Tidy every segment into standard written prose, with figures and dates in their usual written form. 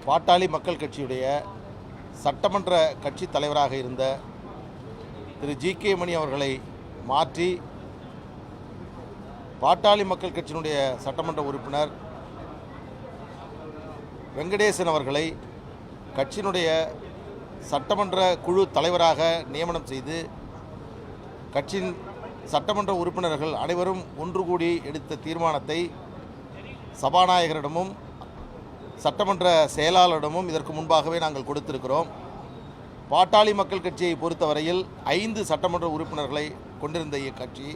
பாட்டாளி மக்கள் கட்சியுடைய சட்டமன்ற கட்சி தலைவராக இருந்த திரு ஜி.கே. மணி அவர்களை மாற்றி பாட்டாளி மக்கள் கட்சியினுடைய சட்டமன்ற உறுப்பினர் வெங்கடேசன் அவர்களை கட்சியினுடைய சட்டமன்ற குழு தலைவராக நியமனம் செய்து கட்சியின் சட்டமன்ற உறுப்பினர்கள் அனைவரும் ஒன்று கூடி எடுத்த தீர்மானத்தை சபாநாயகரிடமும் சட்டமன்ற செயலாளரிடமும் இதற்கு முன்பாகவே நாங்கள் கொடுத்திருக்கிறோம். பாட்டாளி மக்கள் கட்சியை பொறுத்தவரையில் 5 சட்டமன்ற உறுப்பினர்களை கொண்டிருந்த இக்கட்சி,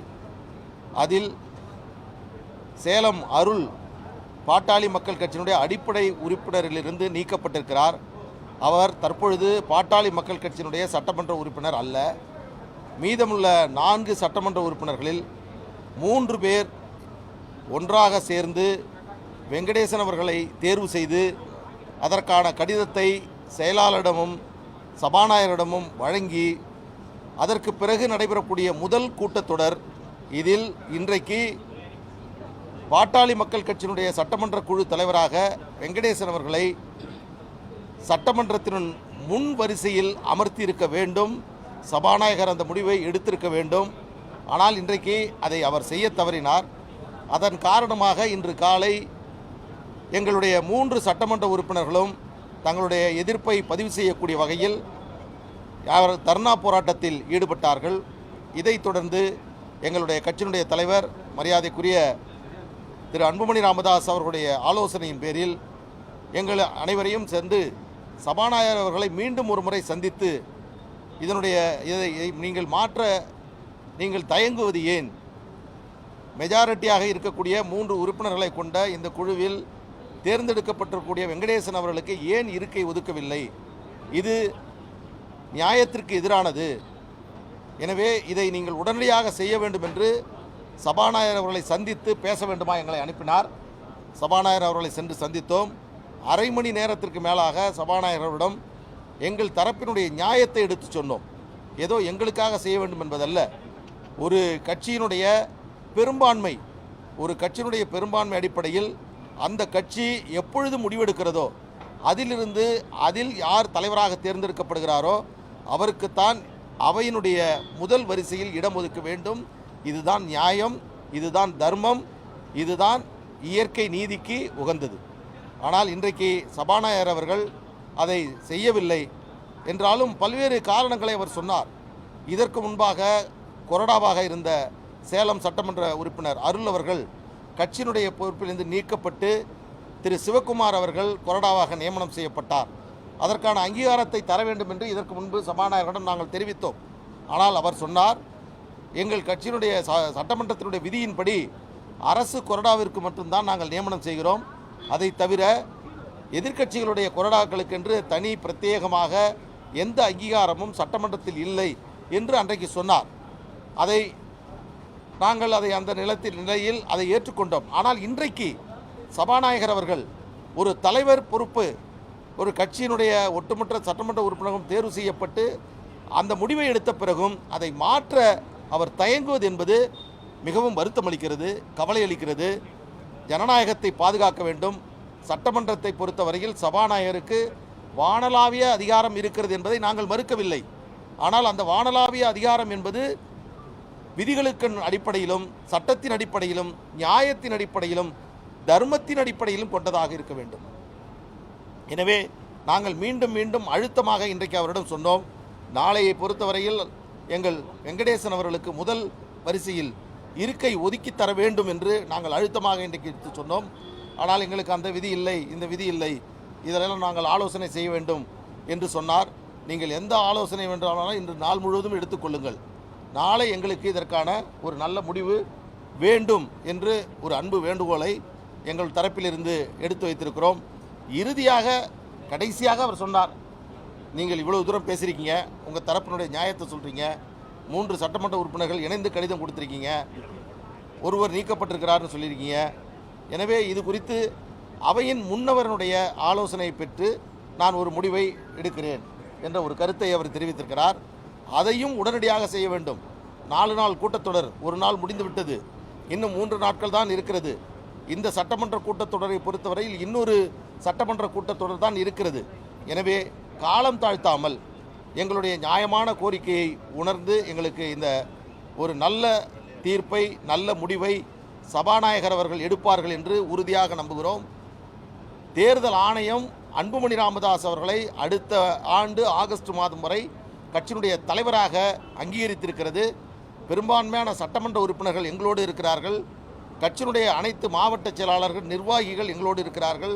அதில் சேலம் அருள் பாட்டாளி மக்கள் கட்சியினுடைய அடிப்படை உறுப்பினரிலிருந்து நீக்கப்பட்டிருக்கிறார். அவர் தற்பொழுது பாட்டாளி மக்கள் கட்சியினுடைய சட்டமன்ற உறுப்பினர் அல்ல. மீதமுள்ள 4 சட்டமன்ற உறுப்பினர்களில் 3 பேர் ஒன்றாக சேர்ந்து வெங்கடேசன் அவர்களை தேர்வு செய்து அதற்கான கடிதத்தை செயலாளரிடமும் சபாநாயகரிடமும் வழங்கி அதற்கு பிறகு நடைபெறக்கூடிய முதல் கூட்டத்தொடர் இதில் இன்றைக்கு பாட்டாளி மக்கள் கட்சியினுடைய சட்டமன்ற குழு தலைவராக வெங்கடேசன் அவர்களை சட்டமன்றத்தின் முன் வரிசையில் அமர்த்தி இருக்க வேண்டும். சபாநாயகர் அந்த முடிவை எடுத்திருக்க வேண்டும். ஆனால் இன்றைக்கு அதை அவர் செய்ய தவறினார். அதன் காரணமாக இன்று காலை எங்களுடைய 3 சட்டமன்ற உறுப்பினர்களும் தங்களுடைய எதிர்ப்பை பதிவு செய்யக்கூடிய வகையில் தர்ணா போராட்டத்தில் ஈடுபட்டார்கள். இதைத் தொடர்ந்து எங்களுடைய கட்சியினுடைய தலைவர் மரியாதைக்குரிய திரு அன்புமணி ராமதாஸ் அவர்களுடைய ஆலோசனையின் பேரில் எங்கள் அனைவரையும் சேர்ந்து சபாநாயகர் அவர்களை மீண்டும் ஒரு முறை சந்தித்து இதை நீங்கள் தயங்குவது ஏன்? மெஜாரிட்டியாக இருக்கக்கூடிய 3 உறுப்பினர்களை கொண்ட இந்த குழுவில் தேர்ந்தெடுக்கப்பட்டிருக்கக்கூடிய வெங்கடேசன் அவர்களுக்கு ஏன் இருக்கை ஒதுக்கவில்லை? இது நியாயத்திற்கு எதிரானது. எனவே இதை நீங்கள் உடனடியாக செய்ய வேண்டும் என்று சபாநாயகர் அவர்களை சந்தித்து பேச வேண்டுமா எங்களை அனுப்பினார். சபாநாயகர் அவர்களை சென்று சந்தித்தோம். அரை மணி நேரத்திற்கு மேலாக சபாநாயகரிடம் எங்கள் தரப்பினுடைய நியாயத்தை எடுத்து சொன்னோம். ஏதோ எங்களுக்காக செய்ய வேண்டும் என்பதல்ல. ஒரு கட்சியினுடைய பெரும்பான்மை அடிப்படையில் அந்த கட்சி எப்பொழுது முடிவெடுக்கிறதோ அதில் யார் தலைவராக தேர்ந்தெடுக்கப்படுகிறாரோ அவருக்குத்தான் அவையினுடைய முதல் வரிசையில் இடம் ஒதுக்க வேண்டும். இதுதான் நியாயம், இதுதான் தர்மம், இதுதான் இயற்கை நீதிக்கு உகந்தது. ஆனால் இன்றைக்கு சபாநாயகர் அவர்கள் அதை செய்யவில்லை என்றாலும் பல்வேறு காரணங்களை அவர் சொன்னார். இதற்கு முன்பாக கொறடாவாக இருந்த சேலம் சட்டமன்ற உறுப்பினர் அருள் அவர்கள் கட்சியினுடைய பொறுப்பிலிருந்து நீக்கப்பட்டு திரு சிவக்குமார் அவர்கள் கொறடாவாக நியமனம் செய்யப்பட்டார். அதற்கான அங்கீகாரத்தை தர வேண்டும் என்று இதற்கு முன்பு சபாநாயகரிடம் நாங்கள் தெரிவித்தோம். ஆனால் அவர் சொன்னார், எங்கள் கட்சியினுடைய சட்டமன்றத்தினுடைய விதியின்படி அரசு கொறடாவிற்கு மட்டும்தான் நாங்கள் நியமனம் செய்கிறோம். அதை தவிர எதிர்க்கட்சிகளுடைய கொறடாக்களுக்கென்று தனி பிரத்யேகமாக எந்த அங்கீகாரமும் சட்டமன்றத்தில் இல்லை என்று அன்றைக்கு சொன்னார். நாங்கள் அந்த நிலையில் அதை ஏற்றுக்கொண்டோம். ஆனால் இன்றைக்கு சபாநாயகர் அவர்கள் ஒரு தலைவர் பொறுப்பு, ஒரு கட்சியினுடைய ஒட்டுமொத்த சட்டமன்ற உறுப்பினரும் தேர்வு செய்யப்பட்டு அந்த முடிவை எடுத்த பிறகும் அதை மாற்ற அவர் தயங்குவது என்பது மிகவும் வருத்தமளிக்கிறது, கவலை அளிக்கிறது. ஜனநாயகத்தை பாதுகாக்க வேண்டும். சட்டமன்றத்தை பொறுத்தவரையில் சபாநாயகருக்கு வானளாவிய அதிகாரம் இருக்கிறது என்பதை நாங்கள் மறுக்கவில்லை. ஆனால் அந்த வானளாவிய அதிகாரம் என்பது விதிகளுக்கு அடிப்படையிலும் சட்டத்தின் அடிப்படையிலும் நியாயத்தின் அடிப்படையிலும் தர்மத்தின் அடிப்படையிலும் கொண்டதாக இருக்க வேண்டும். எனவே நாங்கள் மீண்டும் அழுத்தமாக இன்றைக்கு அவரிடம் சொன்னோம். நாளையை பொறுத்தவரையில் எங்கள் வெங்கடேசன் அவர்களுக்கு முதல் வரிசையில் இருக்கை ஒதுக்கி தர வேண்டும் என்று நாங்கள் அழுத்தமாக இன்றைக்கு சொன்னோம். ஆனால் எங்களுக்கு அந்த விதி இல்லை, இந்த விதி இல்லை, இதெல்லாம் நாங்கள் ஆலோசனை செய்ய வேண்டும் என்று சொன்னார். நீங்கள் எந்த ஆலோசனை வேண்டாலும் இன்று நாள் முழுவதும் எடுத்துக்கொள்ளுங்கள். நாளை எங்களுக்கு இதற்கான ஒரு நல்ல முடிவு வேண்டும் என்று ஒரு அன்பு வேண்டுகோளை எங்கள் தரப்பிலிருந்து எடுத்து வைத்திருக்கிறோம். கடைசியாக அவர் சொன்னார், நீங்கள் இவ்வளவு தூரம் பேசியிருக்கீங்க, உங்கள் தரப்பினுடைய நியாயத்தை சொல்கிறீங்க, 3 சட்டமன்ற உறுப்பினர்கள் இணைந்து கடிதம் கொடுத்துருக்கீங்க, ஒருவர் நீக்கப்பட்டிருக்கிறார்னு சொல்லியிருக்கீங்க. எனவே இது குறித்து அவையின் முன்னவரனுடைய ஆலோசனை பெற்று நான் ஒரு முடிவை எடுக்கிறேன் என்ற ஒரு கருத்தை அவர் தெரிவித்திருக்கிறார். அதையும் உடனடியாக செய்ய வேண்டும். 4 நாள் கூட்டத்தொடர் ஒரு நாள் முடிந்துவிட்டது, இன்னும் 3 நாட்கள் தான் இருக்கிறது. இந்த சட்டமன்ற கூட்டத்தொடரை பொறுத்தவரையில் இன்னொரு சட்டமன்ற கூட்டத்தொடர் தான் இருக்கிறது. எனவே காலம் தாழ்த்தாமல் எங்களுடைய நியாயமான கோரிக்கையை உணர்ந்து எங்களுக்கு இந்த ஒரு நல்ல தீர்ப்பை, நல்ல முடிவை சபாநாயகர் அவர்கள் எடுப்பார்கள் என்று உறுதியாக நம்புகிறோம். தேர்தல் ஆணையம் அன்புமணி ராமதாஸ் அவர்களை அடுத்த ஆண்டு ஆகஸ்ட் மாதம் வரை கட்சியினுடைய தலைவராக அங்கீகரித்திருக்கிறது. பெரும்பான்மையான சட்டமன்ற உறுப்பினர்கள் எங்களோடு இருக்கிறார்கள். கட்சியினுடைய அனைத்து மாவட்ட செயலாளர்கள், நிர்வாகிகள் எங்களோடு இருக்கிறார்கள்.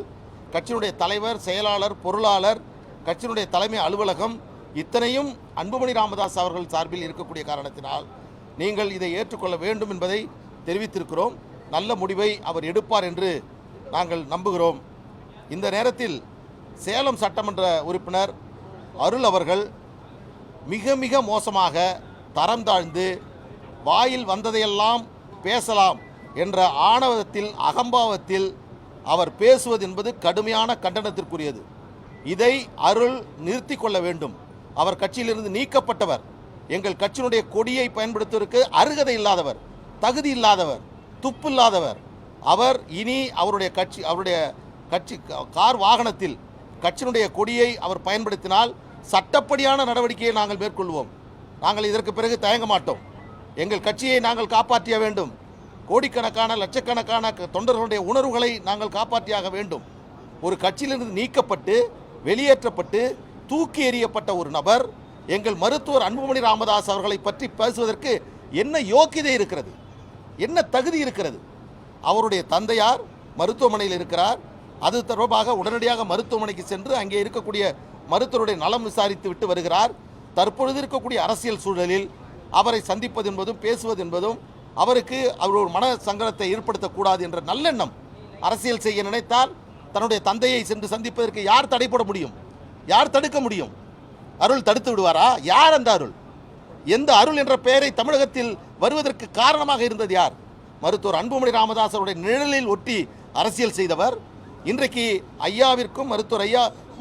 கட்சியினுடைய தலைவர், செயலாளர், பொருளாளர், கட்சியினுடைய தலைமை அலுவலகம் இத்தனையும் அன்புமணி ராமதாஸ் அவர்கள் சார்பில் இருக்கக்கூடிய காரணத்தினால் நீங்கள் இதை ஏற்றுக்கொள்ள வேண்டும் என்பதை தெரிவித்திருக்கிறோம். நல்ல முடிவை அவர் எடுப்பார் என்று நாங்கள் நம்புகிறோம். இந்த நேரத்தில் சேலம் சட்டமன்ற உறுப்பினர் அருள் அவர்கள் மிக மிக மோசமாக தரம் தாழ்ந்து வாயில் வந்ததையெல்லாம் பேசலாம் என்ற ஆணவத்தில், அகம்பாவத்தில் அவர் பேசுவது என்பது கடுமையான கண்டனத்திற்குரியது. இதை அருள் நிறுத்தி கொள்ள வேண்டும். அவர் கட்சியிலிருந்து நீக்கப்பட்டவர். எங்கள் கட்சியினுடைய கொடியை பயன்படுத்துவதற்கு அருகதை இல்லாதவர், தகுதி இல்லாதவர், துப்பு இல்லாதவர். அவர் இனி அவருடைய கட்சி கார் வாகனத்தில் கட்சியினுடைய கொடியை அவர் பயன்படுத்தினால் சட்டப்படியான நடவடிக்கையை நாங்கள் மேற்கொள்வோம். நாங்கள் இதற்கு பிறகு தயங்க மாட்டோம். எங்கள் கட்சியை நாங்கள் காப்பாற்ற வேண்டும். கோடிக்கணக்கான, லட்சக்கணக்கான தொண்டர்களுடைய உணர்வுகளை நாங்கள் காப்பாற்றியாக வேண்டும். ஒரு கட்சியிலிருந்து நீக்கப்பட்டு, வெளியேற்றப்பட்டு, தூக்கி எறியப்பட்ட ஒரு நபர் எங்கள் மருத்துவர் அன்புமணி ராமதாஸ் அவர்களை பற்றி பேசுவதற்கு என்ன யோக்கியதை இருக்கிறது? என்ன தகுதி இருக்கிறது? அவருடைய தந்தையார் மருத்துவமனையில் இருக்கிறார். அது தொடர்பாக உடனடியாக மருத்துவமனைக்கு சென்று அங்கே இருக்கக்கூடிய மருத்துவருடைய நலம் விசாரித்து விட்டு வருகிறார். தற்பொழுது இருக்கக்கூடிய அரசியல் சூழலில் அவரை சந்திப்பது என்பதும் பேசுவது என்பதும் அவருக்கு அவர் ஒரு மன சங்கடத்தை ஏற்படுத்தக்கூடாது என்ற நல்லெண்ணம். அரசியல் செய்ய நினைத்தால் தன்னுடைய தந்தையை சென்று சந்திப்பதற்கு யார் தடைப்பட முடியும்? யார் தடுக்க முடியும்? அருள் தடுத்து விடுவாரா? யார் அந்த அருள்? எந்த அருள் என்ற பெயரை தமிழகத்தில் வருவதற்கு காரணமாக இருந்தது யார்? மருத்துவர் அன்புமணி ராமதாஸ் அவருடைய நிழலில் ஒட்டி அரசியல் செய்தவர். இன்றைக்கு ஐயாவிற்கும்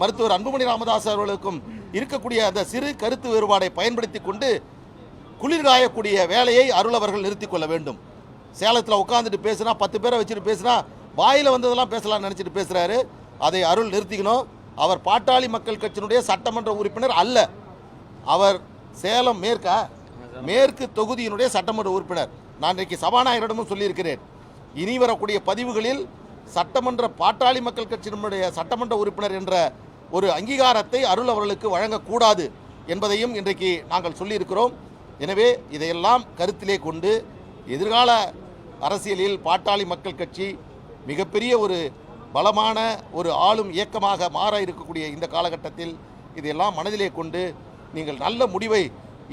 மருத்துவர் அன்புமணி ராமதாஸ் அவர்களுக்கும் இருக்கக்கூடிய அந்த சிறு கருத்து வேறுபாடை பயன்படுத்தி கொண்டு குளிர்காயக்கூடிய வேலையை அருள் அவர்கள் நிறுத்திக் கொள்ள வேண்டும். சேலத்தில் உட்காந்துட்டு பேசுனா, 10 பேரை வச்சுட்டு பேசுனா, வாயில் வந்ததெல்லாம் பேசலாம்னு நினச்சிட்டு பேசுகிறாரு. அதை அருள் நிறுத்திக்கணும். அவர் பாட்டாளி மக்கள் கட்சியினுடைய சட்டமன்ற உறுப்பினர் அல்ல. அவர் சேலம் மேற்கு தொகுதியினுடைய சட்டமன்ற உறுப்பினர். நான் இன்றைக்கு சபாநாயகரிடமும் சொல்லியிருக்கிறேன். இனி வரக்கூடிய பதிவுகளில் சட்டமன்ற பாட்டாளி மக்கள் கட்சியினுடைய சட்டமன்ற உறுப்பினர் என்ற ஒரு அங்கீகாரத்தை அருள் அவர்களுக்கு வழங்கக்கூடாது என்பதையும் இன்றைக்கு நாங்கள் சொல்லியிருக்கிறோம். எனவே இதையெல்லாம் கருத்திலே கொண்டு எதிர்கால அரசியலில் பாட்டாளி மக்கள் கட்சி மிகப்பெரிய ஒரு பலமான ஒரு ஆளும் இயக்கமாக மாற இருக்கக்கூடிய இந்த காலகட்டத்தில் இதையெல்லாம் மனதிலே கொண்டு நீங்கள் நல்ல முடிவை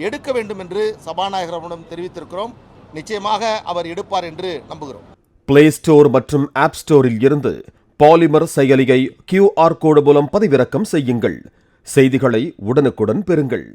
எடுக்க வேண்டும் என்று சபாநாயகரிடம் தெரிவித்திருக்கிறோம். நிச்சயமாக அவர் எடுப்பார் என்று நம்புகிறோம். பிளே ஸ்டோர் மற்றும் ஆப் ஸ்டோரில் இருந்து பாலிமர் செயலியை QR கோடு மூலம் பதிவிறக்கம் செய்யுங்கள். செய்திகளை உடனுக்குடன் பெறுங்கள்.